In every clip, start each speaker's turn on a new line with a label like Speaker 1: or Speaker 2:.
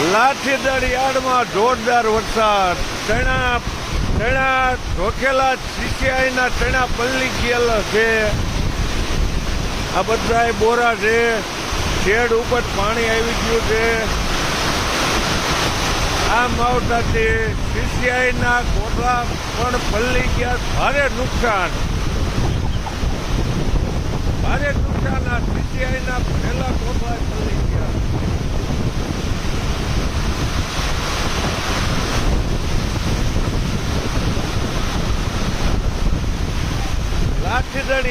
Speaker 1: લાઠીદળ યાર્ડમાં જોરદાર વરસાદ. ચણા ઢોકેલા સીસીઆઈના ચણા પલ્લી ગયેલા છે. આ બધાય બોરા છે. શેડ ઉપર પાણી આવી ગયું છે. આ માવઠાથી સીસીઆઈના કોઠા પણ પલ્લી ગયા. ભારે નુકસાન આ સીસીઆઈના પહેલા કોઠા પલ્લી ગયા. લાઠીદળ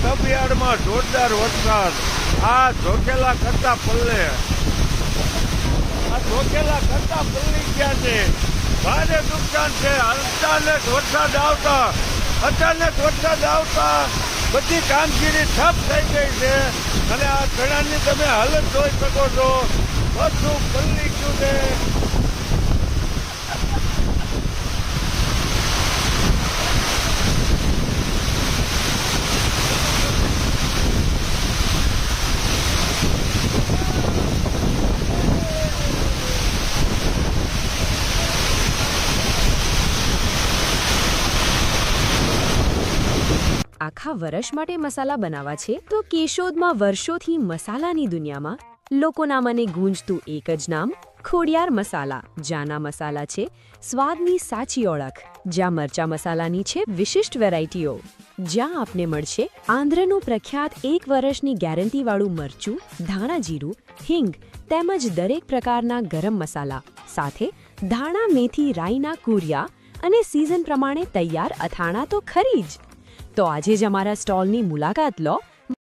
Speaker 1: સબ યાર્ડમાં જોરદાર વરસાદ. આ ઢોકેલા કરતા પલ્લી ગયા છે. ભારે નુકસાન છે. અચાનક વરસાદ આવતા બધી કામગીરી ઠપ થઈ ગઈ છે. અને આ ચણાની તમે હાલત જોઈ શકો છો. બધું પલ્લી ગયું છે.
Speaker 2: આખા વર્ષ માટે મસાલા બનાવવા છે તો કેશોદમાં વર્ષોથી મસાલાની દુનિયામાં લોકોના મને ગૂંજતું એક જ નામ ખોડિયાર મસાલા. જ્યાંના મસાલા છે સ્વાદની સાચી ઓળખ. જ્યાં મરચા મસાલાની છે વિશિષ્ટ વેરાયટીઓ. જ્યાં આપને મળશે આંધ્રનું પ્રખ્યાત 1 વર્ષની ગેરંટીવાળું મરચું, ધાણા જીરું, હિંગ તેમજ દરેક પ્રકારના ગરમ મસાલા સાથે ધાણા મેથી રાઈના કુરિયા અને સિઝન પ્રમાણે તૈયાર અથાણા તો ખરી જ. તો આજે જ અમારા સ્ટોલની મુલાકાત લો